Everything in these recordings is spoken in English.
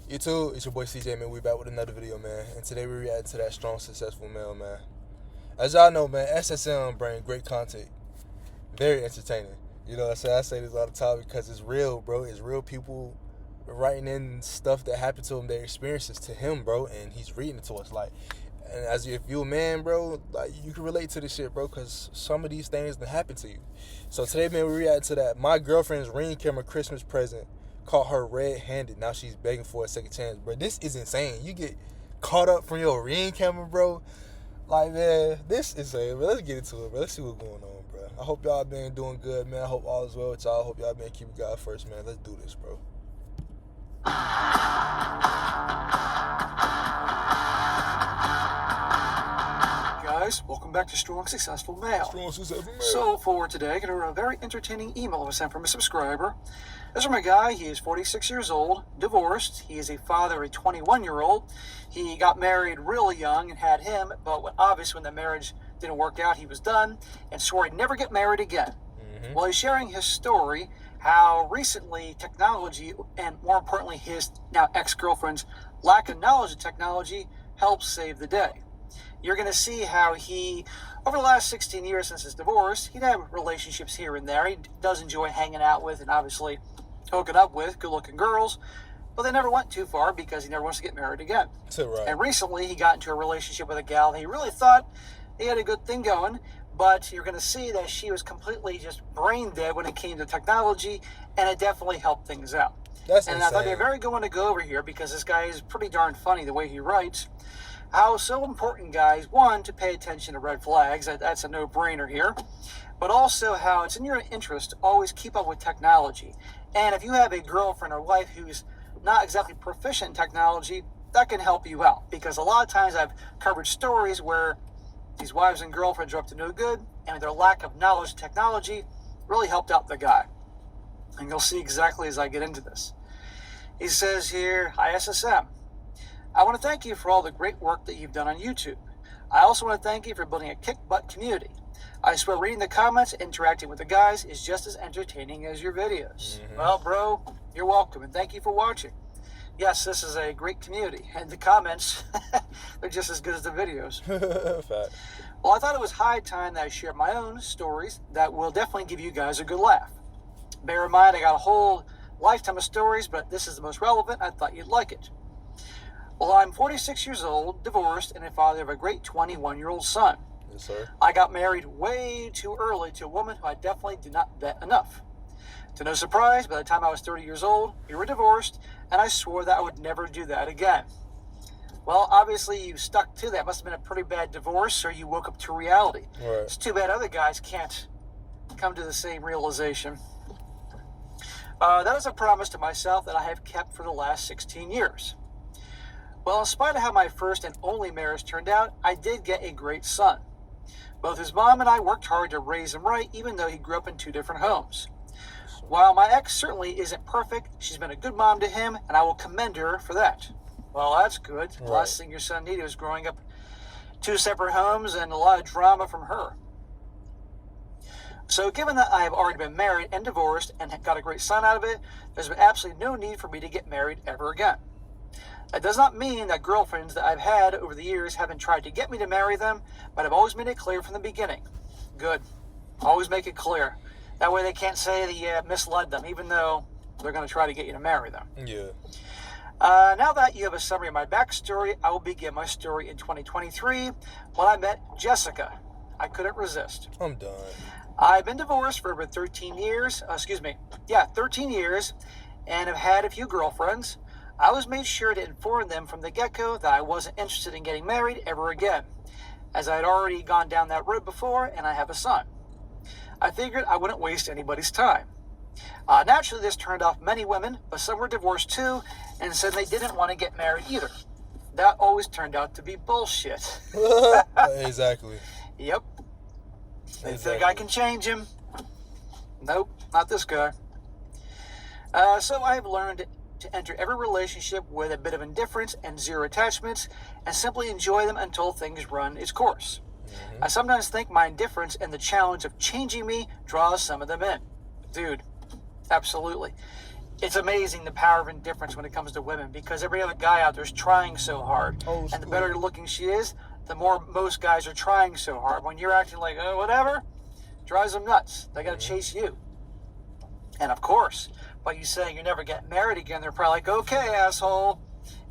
You too, it's your boy CJ, man. We back with another video, man. And today we react to that strong, successful male, man. As y'all know, man, SSM bring great content, very entertaining. You know what I'm saying? I say this all the time because it's real, bro. It's real people writing in stuff that happened to him, their experiences to him, bro. And he's reading it to us, like. And if you a man, bro, like you can relate to this shit, bro, because some of these things that happen to you. So today, man, we react to that. My girlfriend's Ring camera Christmas present caught her red-handed. Now she's begging for a second chance, bro. This is insane. You get caught up from your Ring camera, bro. Like, man, this is insane, bro. Let's get into it, bro. Let's see what's going on, bro. I hope y'all been doing good, man. I hope all is well with y'all. I hope y'all been keeping God first, man. Let's do this, bro. Guys, welcome back to Strong Successful Male. Strong, successful male. So for today, I got a very entertaining email was sent from a subscriber. This is from a guy. He is 46 years old, divorced. He is a father of a 21-year-old. He got married really young and had him, but obviously when the marriage didn't work out, he was done and swore he'd never get married again. Well, he's sharing his story, how recently technology, and more importantly, his now ex-girlfriend's lack of knowledge of technology helped save the day. You're going to see how he, over the last 16 years since his divorce, he'd have relationships here and there. He does enjoy hanging out with and obviously hooking up with good-looking girls, but they never went too far because he never wants to get married again. That's right. And recently, he got into a relationship with a gal. He really thought he had a good thing going, but you're going to see that she was completely just brain dead when it came to technology, and it definitely helped things out. That's and insane. I thought they're very good one to go over here because this guy is pretty darn funny the way he writes. How so important, guys, one, to pay attention to red flags. That's a no-brainer here. But also how it's in your interest to always keep up with technology. And if you have a girlfriend or wife who's not exactly proficient in technology, that can help you out. Because a lot of times I've covered stories where these wives and girlfriends are up to no good, and their lack of knowledge of technology really helped out the guy. And you'll see exactly as I get into this. He says here, "Hi SSM. I want to thank you for all the great work that you've done on YouTube. I also want to thank you for building a kick-butt community. I swear reading the comments and interacting with the guys is just as entertaining as your videos." Well, bro, you're welcome, and thank you for watching. Yes, this is a great community, and the comments, they're just as good as the videos. Fact. Well, I thought it was high time that I shared my own stories that will definitely give you guys a good laugh. Bear in mind, I got a whole lifetime of stories, but this is the most relevant. I thought you'd like it. Well, I'm 46 years old, divorced, and a father of a great 21-year-old son. Yes, sir. I got married way too early to a woman who I definitely did not vet enough. To no surprise, by the time I was 30 years old, we were divorced, and I swore that I would never do that again. Well, obviously you stuck to that. Must have been a pretty bad divorce, or you woke up to reality. Right. It's too bad other guys can't come to the same realization. That is a promise to myself that I have kept for the last 16 years. Well, in spite of how my first and only marriage turned out, I did get a great son. Both his mom and I worked hard to raise him right, even though he grew up in two different homes. While my ex certainly isn't perfect, she's been a good mom to him, and I will commend her for that. Well, that's good. The last thing your son needed was growing up two separate homes and a lot of drama from her. So given that I have already been married and divorced and got a great son out of it, there's been absolutely no need for me to get married ever again. That does not mean that girlfriends that I've had over the years haven't tried to get me to marry them, but I've always made it clear from the beginning. Good. Always make it clear. That way they can't say that you misled them, even though they're going to try to get you to marry them. Yeah. Now that you have a summary of my backstory, I will begin my story in 2023 when I met Jessica. I couldn't resist. I'm done. I've been divorced for over 13 years, 13 years, and have had a few girlfriends. I was made sure to inform them from the get-go that I wasn't interested in getting married ever again, as I had already gone down that road before and I have a son. I figured I wouldn't waste anybody's time. Naturally, this turned off many women, but some were divorced too and said they didn't want to get married either. That always turned out to be bullshit. Exactly. Yep. They think I can change him. Nope, not this guy. So I have learned to enter every relationship with a bit of indifference and zero attachments and simply enjoy them until things run its course. I sometimes think my indifference and the challenge of changing me draws some of them in. Dude, absolutely. It's amazing the power of indifference when it comes to women, because every other guy out there is trying so hard. Old And the school. better looking she is, the more most guys are trying so hard. When you're acting like, oh, whatever, drives them nuts. They got to chase you. And of course, by you saying you're never getting married again, they're probably like, okay, asshole,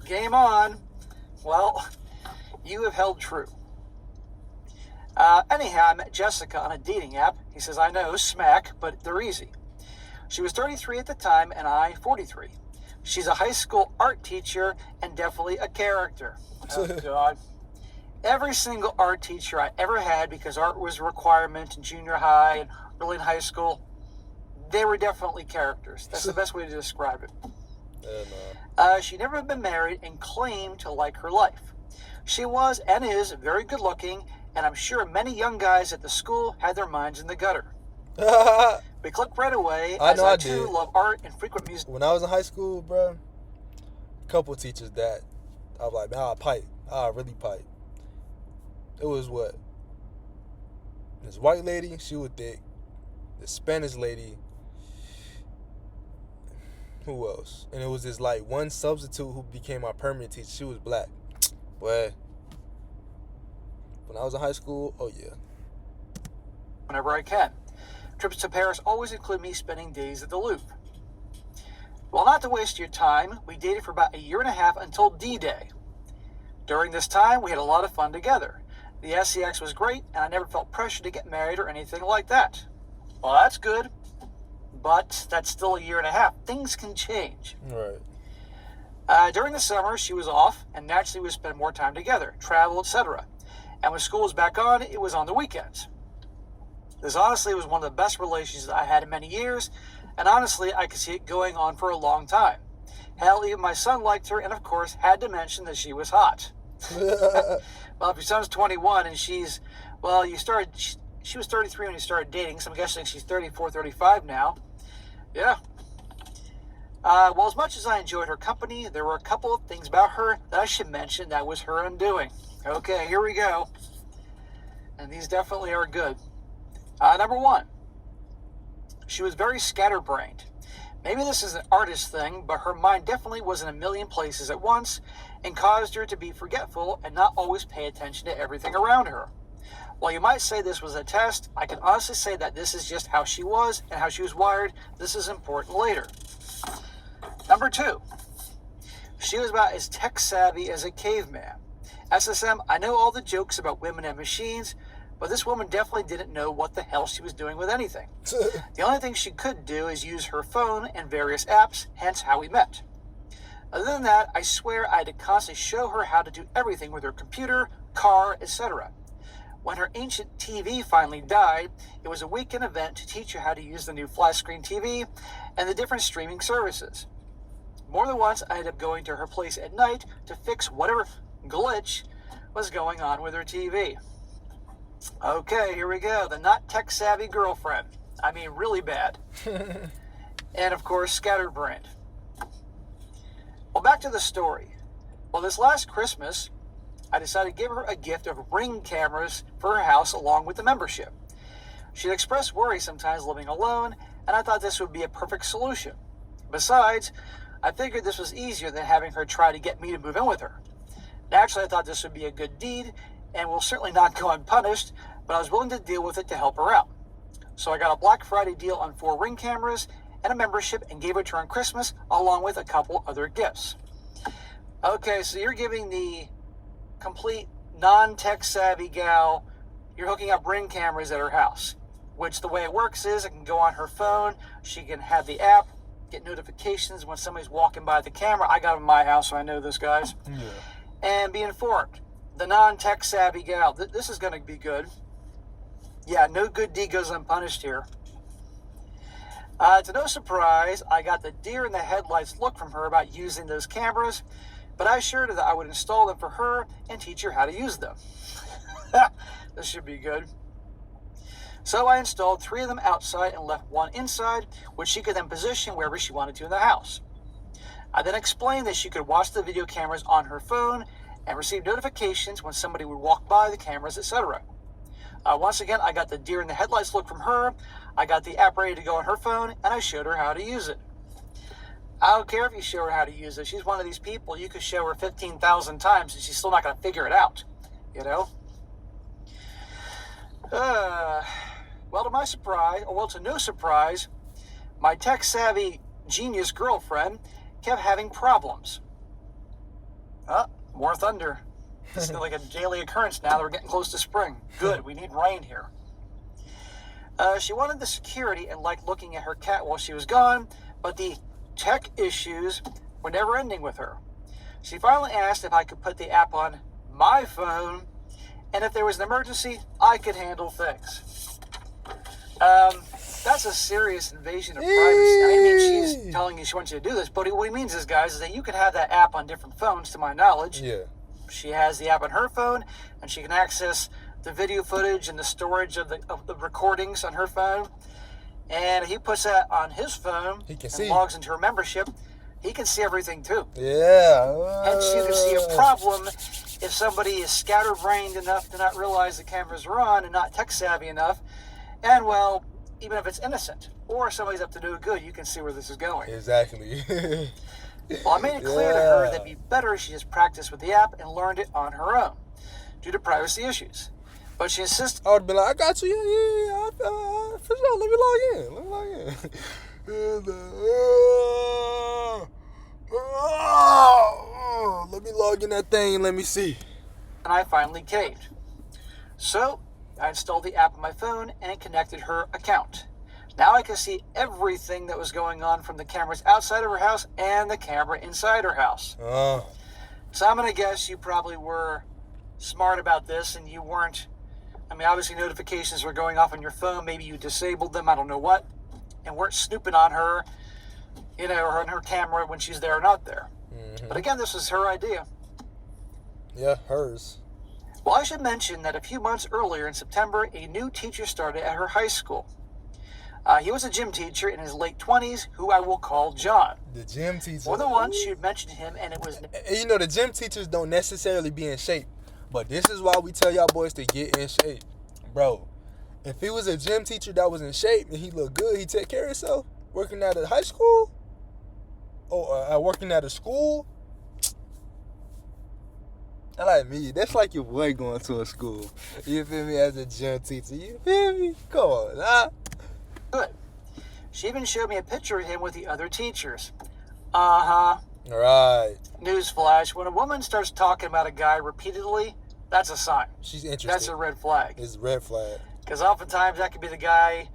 game on. Well, you have held true. Anyhow, I met Jessica on a dating app. He says, I know, smack, but they're easy. She was 33 at the time, and I 43. She's a high school art teacher and definitely a character. Oh, God. Every single art teacher I ever had, because art was a requirement in junior high and early in high school, they were definitely characters. That's the best way to describe it. She'd never been married and claimed to like her life. She was and is very good looking, and I'm sure many young guys at the school had their minds in the gutter. We clicked right away, as I too love art and frequent music. When I was in high school, bro, a couple of teachers that I was like, man, I'll pipe. I'll really pipe. It was what? This white lady, she was thick. This Spanish lady. Who else? And it was this like one substitute who became my permanent teacher. She was black. But when I was in high school, oh yeah. Whenever I can. Trips to Paris always include me spending days at the Louvre. Well, not to waste your time, we dated for about a year and a half until D-Day. During this time, we had a lot of fun together. The SEX was great, and I never felt pressure to get married or anything like that. Well, that's good, but that's still a year and a half. Things can change. Right. During the summer, she was off, and naturally we would spend more time together, travel, etc. And when school was back on, it was on the weekends. This honestly was one of the best relationships I had in many years, and honestly, I could see it going on for a long time. Hell, even my son liked her, and of course, had to mention that she was hot. Well, if your son's 21 and she's, well, she was 33 when you started dating, so I'm guessing she's 34, 35 now. Yeah. Well, as much as I enjoyed her company, there were a couple of things about her that I should mention that was her undoing. Okay, here we go. And these definitely are good. Number one, she was very scatterbrained. Maybe this is an artist thing, but her mind definitely was in a million places at once and caused her to be forgetful and not always pay attention to everything around her. While you might say this was a test, I can honestly say that this is just how she was and how she was wired. This is important later. Number two, she was about as tech savvy as a caveman. SSM, I know all the jokes about women and machines, but this woman definitely didn't know what the hell she was doing with anything. The only thing she could do is use her phone and various apps, hence how we met. Other than that, I swear I had to constantly show her how to do everything with her computer, car, etc. When her ancient TV finally died, it was a weekend event to teach her how to use the new flat screen TV and the different streaming services. More than once, I ended up going to her place at night to fix whatever glitch was going on with her TV. Okay, here we go. The not tech-savvy girlfriend. I mean, really bad. And, of course, scatterbrained. Well, back to the story. Well, this last Christmas, I decided to give her a gift of Ring cameras for her house along with the membership. She'd expressed worry sometimes living alone, and I thought this would be a perfect solution. Besides, I figured this was easier than having her try to get me to move in with her. Naturally, I thought this would be a good deed, and will certainly not go unpunished, but I was willing to deal with it to help her out. So I got a Black Friday deal on 4 Ring cameras and a membership and gave it to her on Christmas, along with a couple other gifts. Okay, so you're giving the complete non-tech savvy gal, you're hooking up Ring cameras at her house, which the way it works is it can go on her phone, she can have the app, get notifications when somebody's walking by the camera. I got them in my house, so I know this, guys. Yeah. And be informed. The non-tech savvy gal, this is going to be good. Yeah, no good deed goes unpunished here. To no surprise, I got the deer in the headlights look from her about using those cameras, but I assured her that I would install them for her and teach her how to use them. This should be good. So I installed 3 of them outside and left 1 inside, which she could then position wherever she wanted to in the house. I then explained that she could watch the video cameras on her phone and receive notifications when somebody would walk by the cameras, etc. Once again, I got the deer in the headlights look from her, I got the app ready to go on her phone, and I showed her how to use it. I don't care if you show her how to use it. She's one of these people you could show her 15,000 times and she's still not going to figure it out. You know? Well, to my surprise, or well, to no surprise, my tech-savvy genius girlfriend kept having problems. More thunder. This is like a daily occurrence now that we're getting close to spring. Good, we need rain here. She wanted the security and liked looking at her cat while she was gone, but the tech issues were never ending with her. She finally asked if I could put the app on my phone, and if there was an emergency, I could handle things. That's a serious invasion of privacy. I mean, she's telling you she wants you to do this, but what he means is, guys, is that you can have that app on different phones, to my knowledge. Yeah. She has the app on her phone, and she can access the video footage and the storage of the recordings on her phone. And he puts that on his phone and logs into her membership. He can see everything too. Yeah. Hence, you can see a problem if somebody is scatterbrained enough to not realize the cameras are on and not tech savvy enough. And well, even if it's innocent or somebody's up to no good, you can see where this is going. Exactly. Well, I made it clear to her that it'd be better if she just practiced with the app and learned it on her own due to privacy issues. But she insists. I would be like, I got you. Yeah. For sure. Let me log in. Let me log in that thing. Let me see. And I finally caved. So I installed the app on my phone and connected her account. Now I could see everything that was going on from the cameras outside of her house and the camera inside her house. So I'm going to guess you probably were smart about this and you weren't. I mean, obviously notifications were going off on your phone. Maybe you disabled them, I don't know what, and weren't snooping on her, or on her camera when she's there or not there. But again, this was her idea. Yeah, hers. Well, I should mention that a few months earlier in September, a new teacher started at her high school. He was a gym teacher in his late 20s, who I will call John. The gym teacher. More than once, she had mentioned him, and it was... And the gym teachers don't necessarily be in shape. But this is why we tell y'all boys to get in shape. Bro, if he was a gym teacher that was in shape and he looked good, he take care of himself, working at a high school, or working at a school, I like me. That's like your boy going to a school. You feel me? As a gym teacher. You feel me? Come on, huh? Good. She even showed me a picture of him with the other teachers. Right. Newsflash, when a woman starts talking about a guy repeatedly, that's a sign. She's interested. That's a red flag. It's a red flag. Because oftentimes that could be the guy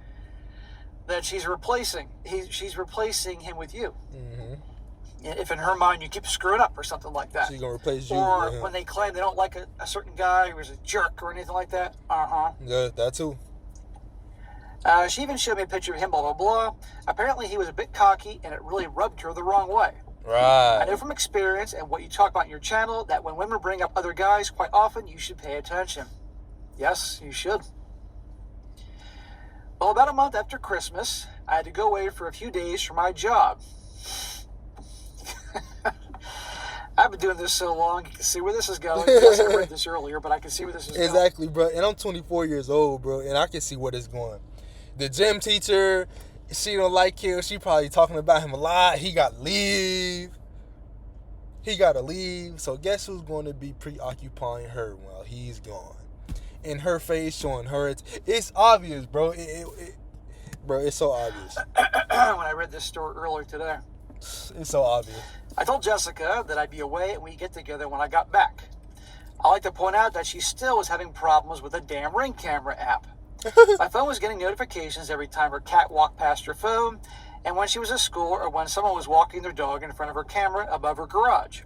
that she's replacing. She's replacing him with you. Mm-hmm. If in her mind you keep screwing up or something like that. She's going to replace you. Or when they claim they don't like a certain guy who's a jerk or anything like that. Yeah, that too. She even showed me a picture of him, blah, blah, blah. Apparently he was a bit cocky and it really rubbed her the wrong way. Right. I know from experience and what you talk about in your channel that when women bring up other guys, quite often you should pay attention. Yes, you should. Well, about a month after Christmas, I had to go away for a few days for my job. I've been doing this so long, you can see where this is going. Yes, I read this earlier, but I can see where this is going. Exactly, bro. And I'm 24 years old, bro, and I can see where it's going. The gym teacher, she don't like him. She probably talking about him a lot. He got to leave. So guess who's going to be preoccupying her while he's gone? And her face showing her. It's obvious, bro. Bro, it's so obvious. When I read this story earlier today. It's so obvious. I told Jessica that I'd be away and we'd get together when I got back. I like to point out that she still was having problems with the damn Ring camera app. My phone was getting notifications every time her cat walked past her phone, and when she was at school or when someone was walking their dog in front of her camera above her garage.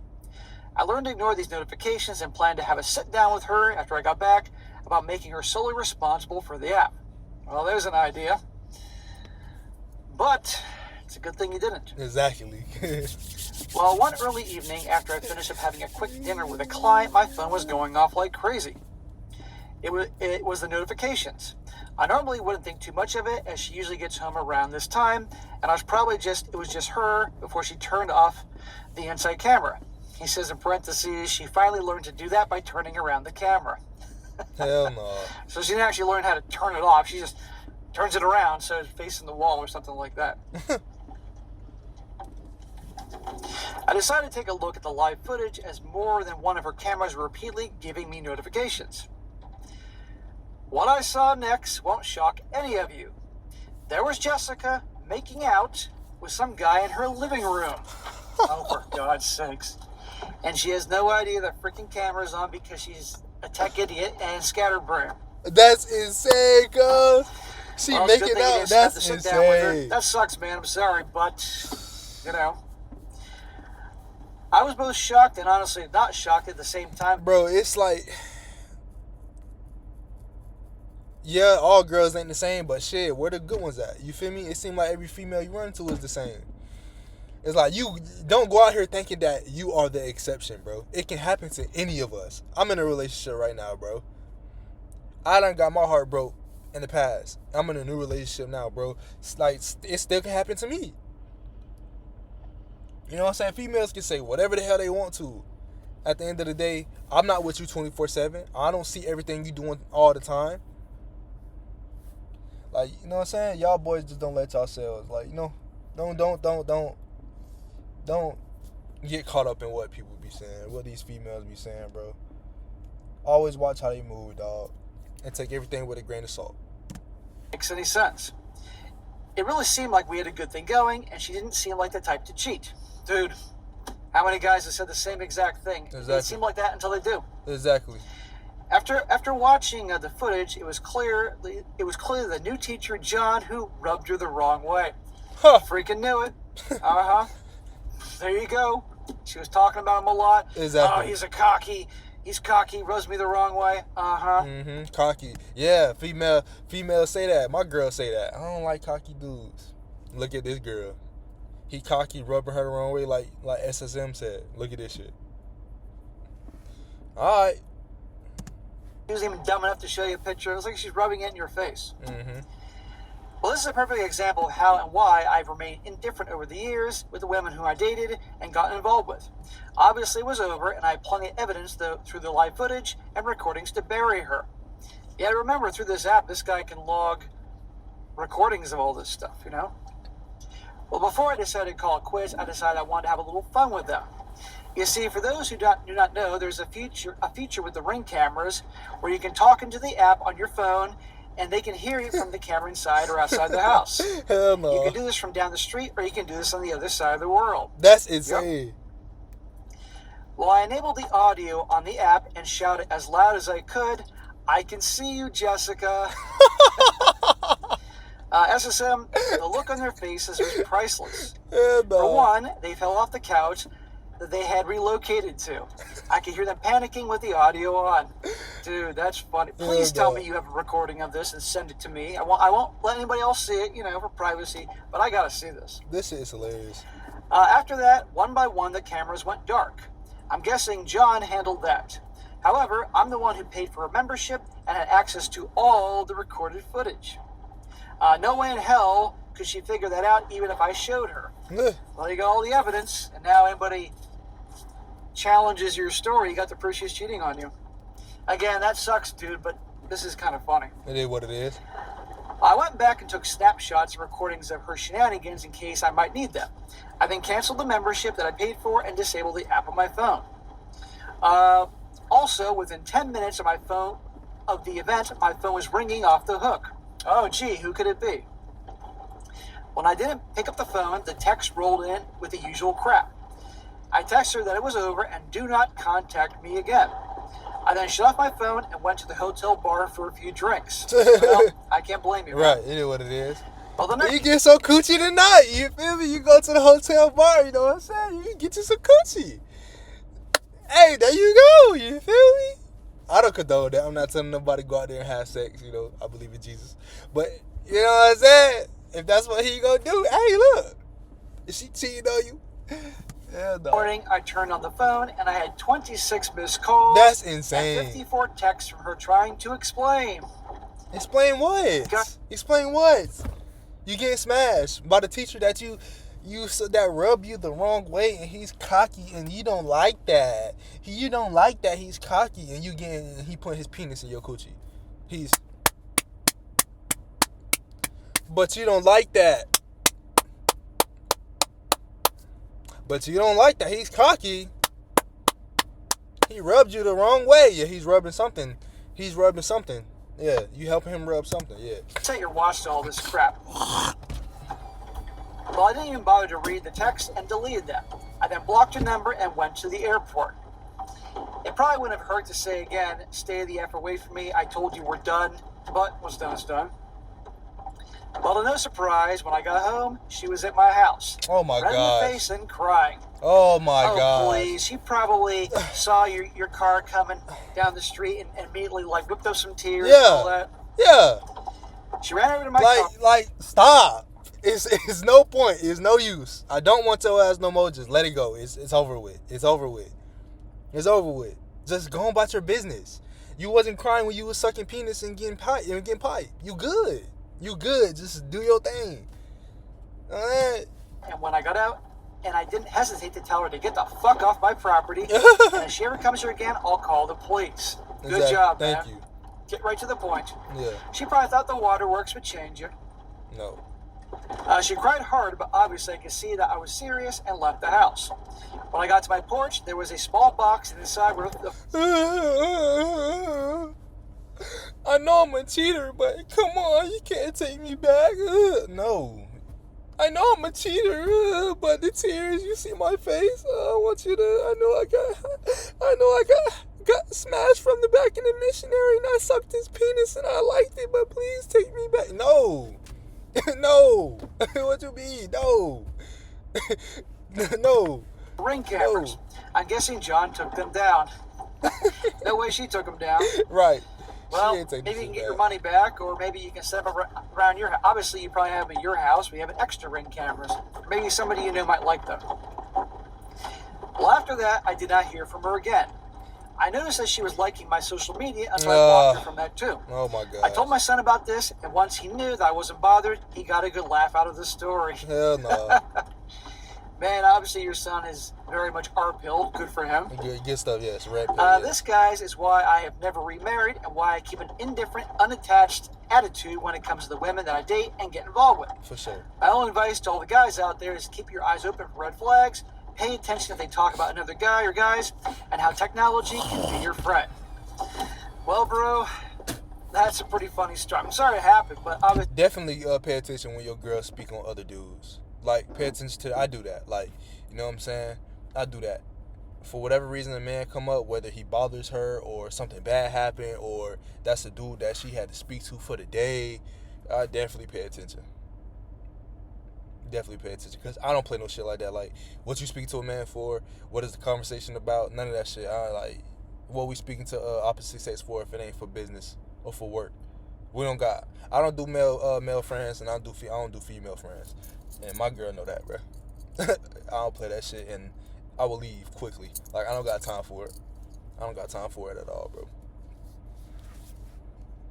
I learned to ignore these notifications and planned to have a sit down with her after I got back about making her solely responsible for the app. Well, there's an idea. But it's a good thing you didn't. Exactly. Well, one early evening after I finished up having a quick dinner with a client, my phone was going off like crazy. It was the notifications. I normally wouldn't think too much of it, as she usually gets home around this time, and it was just her before she turned off the inside camera. He says in parentheses, she finally learned to do that by turning around the camera. Hell no. So she didn't actually learn how to turn it off. She just turns it around so it's facing the wall or something like that. I decided to take a look at the live footage as more than one of her cameras were repeatedly giving me notifications. What I saw next won't shock any of you. There was Jessica making out with some guy in her living room. Oh, for God's sakes. And she has no idea the freaking camera's on because she's a tech idiot and scatterbrain. That's insane, cuz. She Well, making out. That's insane. That sucks, man. I'm sorry, but, you know. I was both shocked and honestly not shocked at the same time. Bro, it's like, yeah, all girls ain't the same, but shit, where the good ones at? You feel me? It seems like every female you run into is the same. It's like, you don't go out here thinking that you are the exception, bro. It can happen to any of us. I'm in a relationship right now, bro. I done got my heart broke in the past. I'm in a new relationship now, bro. It's like, it still can happen to me. You know what I'm saying? Females can say whatever the hell they want to. At the end of the day, I'm not with you 24/7. I don't see everything you doing all the time. Like, you know what I'm saying? Y'all boys just don't let yourselves, like, you know, don't get caught up in what people be saying, what these females be saying, bro. Always watch how they move, dog, and take everything with a grain of salt. Makes any sense. It really seemed like we had a good thing going, and she didn't seem like the type to cheat. Dude, how many guys have said the same exact thing? Exactly. It seemed like that until they do. Exactly. After watching the footage, it was clear the new teacher, John, who rubbed her the wrong way. Huh. Freaking knew it. There you go. She was talking about him a lot. Exactly. Oh, he's cocky, rubs me the wrong way. Cocky. Yeah, females say that. My girl say that. I don't like cocky dudes. Look at this girl. He cocky, rubbing her the wrong way, like SSM said. Look at this shit. All right. She was even dumb enough to show you a picture. It was like she's rubbing it in your face. Mm-hmm. Well, this is a perfect example of how and why I've remained indifferent over the years with the women who I dated and got involved with. Obviously, it was over, and I had plenty of evidence through the live footage and recordings to bury her. Yeah, remember, through this app, this guy can log recordings of all this stuff, you know? Well, before I decided to call it quits, I decided I wanted to have a little fun with them. You see, for those who do not know, there's a feature with the Ring cameras where you can talk into the app on your phone and they can hear you from the camera inside or outside the house. Hell no. You can do this from down the street or you can do this on the other side of the world. That's insane. Yep. Well, I enabled the audio on the app and shouted as loud as I could, "I can see you, Jessica." SSM, the look on their faces was priceless. Hell no. For one, they fell off the couch that they had relocated to. I could hear them panicking with the audio on. Dude, that's funny. Please tell me you have a recording of this and send it to me. I won't let anybody else see it, you know, for privacy, but I gotta see this. This shit is hilarious. After that, one by one, the cameras went dark. I'm guessing John handled that. However, I'm the one who paid for a membership and had access to all the recorded footage. No way in hell could she figure that out even if I showed her. Well, you got all the evidence, and now anybody challenges your story, you got the proof she's cheating on you. Again, that sucks, dude, but this is kind of funny. It is what it is. I went back and took snapshots and recordings of her shenanigans in case I might need them. I then canceled the membership that I paid for and disabled the app on my phone. Also, within 10 minutes of the event, my phone was ringing off the hook. Oh, gee, who could it be? When I didn't pick up the phone, the text rolled in with the usual crap. I texted her that it was over and do not contact me again. I then shut off my phone and went to the hotel bar for a few drinks. Well, I can't blame you. Right, it is what it is. Well, you get some coochie tonight, you feel me? You go to the hotel bar, you know what I'm saying? You can get you some coochie. Hey, there you go, you feel me? I don't condone that. I'm not telling nobody to go out there and have sex, you know. I believe in Jesus. But, you know what I'm saying? If that's what he gonna do, hey, look. Is she cheating on you? Hell no. Morning, I turned on the phone and I had 26 missed calls. That's insane. And 54 texts from her trying to explain. Explain what? Explain what? You getting smashed by the teacher that that rub you the wrong way, and he's cocky, and you don't like that. You don't like that he's cocky, and he put his penis in your coochie. But you don't like that. But you don't like that. He's cocky. He rubbed you the wrong way. Yeah, he's rubbing something. Yeah, you helping him rub something. Yeah. Say you watched all this crap. Well, I didn't even bother to read the text and deleted them. I then blocked your number and went to the airport. It probably wouldn't have hurt to say again, stay the F away from me. I told you we're done, but what's done is done. Well, to no surprise, when I got home, she was at my house. Oh my red God. in the face and crying. Oh my God. Oh, please. She probably saw your car coming down the street and immediately like whipped up some tears and all that. Yeah. She ran over to my car. Like, stop. It's no point. It's no use. I don't want your ass no more. Just let it go. It's over with. It's over with. Just go about your business. You wasn't crying when you was sucking penis and getting pipe. You good. Just do your thing. Alright. And when I got out, and I didn't hesitate to tell her to get the fuck off my property. And if she ever comes here again, I'll call the police. Good job, man. Thank you. Get right to the point. Yeah. She probably thought the waterworks would change you. No. She cried hard, but obviously I could see that I was serious and left the house. When I got to my porch, there was a small box inside where the... I know I'm a cheater, but come on, you can't take me back. No. I know I'm a cheater, but the tears, you see my face. I want you to. I know I got smashed from the back in the missionary, and I sucked his penis, and I liked it. But please take me back. No. No. What you mean? No. No. Ring cameras. No. I'm guessing John took them down. No way she took them down. Right. Well, maybe you can get your money back, or maybe you can set them around your house. Obviously, you probably have them at your house. We have extra Ring cameras. Maybe somebody you know might like them. Well, after that, I did not hear from her again. I noticed that she was liking my social media, and so I blocked her from that too. Oh my God. I told my son about this, and once he knew that I wasn't bothered, he got a good laugh out of the story. Hell no. Man, obviously your son is very much R-pilled. Good for him. Good stuff, yes. Red pill, yeah. This, guys, is why I have never remarried and why I keep an indifferent, unattached attitude when it comes to the women that I date and get involved with. For sure. My only advice to all the guys out there is keep your eyes open for red flags, pay attention if they talk about another guy or guys, and how technology can be your friend. Well, bro, that's a pretty funny story. I'm sorry it happened, but I was... Definitely pay attention when your girls speak on other dudes. Like, pay attention to... I do that. Like, you know what I'm saying? I do that. For whatever reason a man come up, whether he bothers her or something bad happened or that's a dude that she had to speak to for the day, I definitely pay attention. Definitely pay attention. Because I don't play no shit like that. Like, what you speak to a man for? What is the conversation about? None of that shit. What we speaking to opposite sex for if it ain't for business or for work? We don't got... I don't do male friends and I don't do female friends. And my girl know that, bro. I don't play that shit, and I will leave quickly. Like, I don't got time for it. I don't got time for it at all, bro.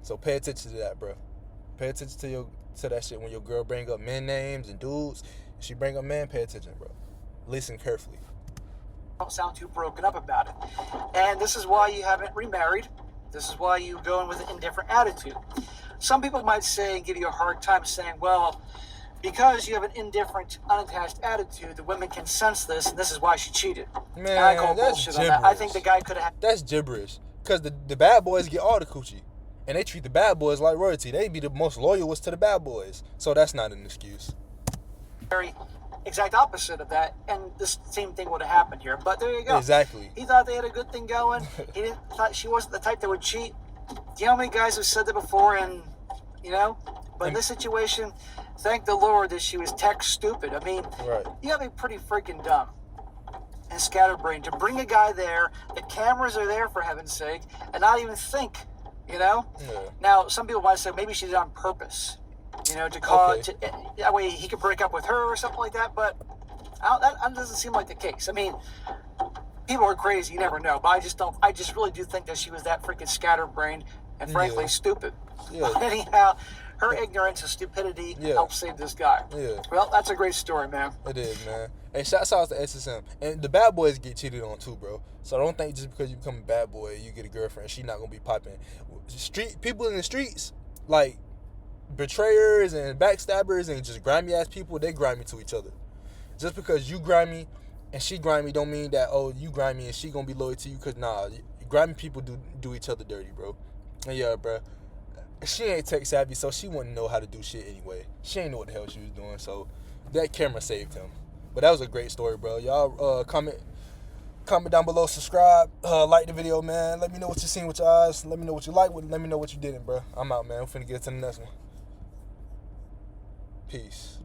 So pay attention to that, bro. Pay attention to that shit when your girl bring up men names and dudes. If she bring up men, pay attention, bro. Listen carefully. Don't sound too broken up about it. And this is why you haven't remarried. This is why you go in with an indifferent attitude. Some people might say and give you a hard time saying, well, because you have an indifferent, unattached attitude, the women can sense this, and this is why she cheated. Man, and I call that's bullshit gibberish. on that. I think the guy could have... That's gibberish. Because the bad boys get all the coochie. And they treat the bad boys like royalty. They be the most loyalist to the bad boys. So that's not an excuse. Very exact opposite of that, and the same thing would have happened here. But there you go. Exactly. He thought they had a good thing going. He thought she wasn't the type that would cheat. Do you know how many guys have said that before? And, you know... But in this situation, thank the Lord that she was tech stupid. I mean, right. You gotta be pretty freaking dumb and scatterbrained to bring a guy there. The cameras are there, for heaven's sake, and not even think, you know? Yeah. Now, some people might say maybe she did it on purpose, you know, to call that way he could break up with her or something like that. But that doesn't seem like the case. I mean, people are crazy. You never know. But I just really do think that she was that freaking scatterbrained and frankly stupid. Yeah. Anyhow, her ignorance and stupidity helped save this guy. Yeah. Well, that's a great story, man. It is, man. Hey, shouts out to SSM. And the bad boys get cheated on too, bro. So don't think just because you become a bad boy, you get a girlfriend, she not gonna be popping. Street people in the streets, like betrayers and backstabbers and just grimy ass people, they grimy to each other. Just because you grimy and she grimy don't mean that, oh, you grimy and she gonna be loyal to you, cause nah, grimy people do each other dirty, bro. And yeah, bro, she ain't tech savvy, so she wouldn't know how to do shit anyway. She ain't know what the hell she was doing, so that camera saved him. But that was a great story, bro. Y'all comment down below, subscribe, like the video, man. Let me know what you seen with your eyes. Let me know what you like. Let me know what you didn't, bro. I'm out, man. I'm finna get to the next one. Peace.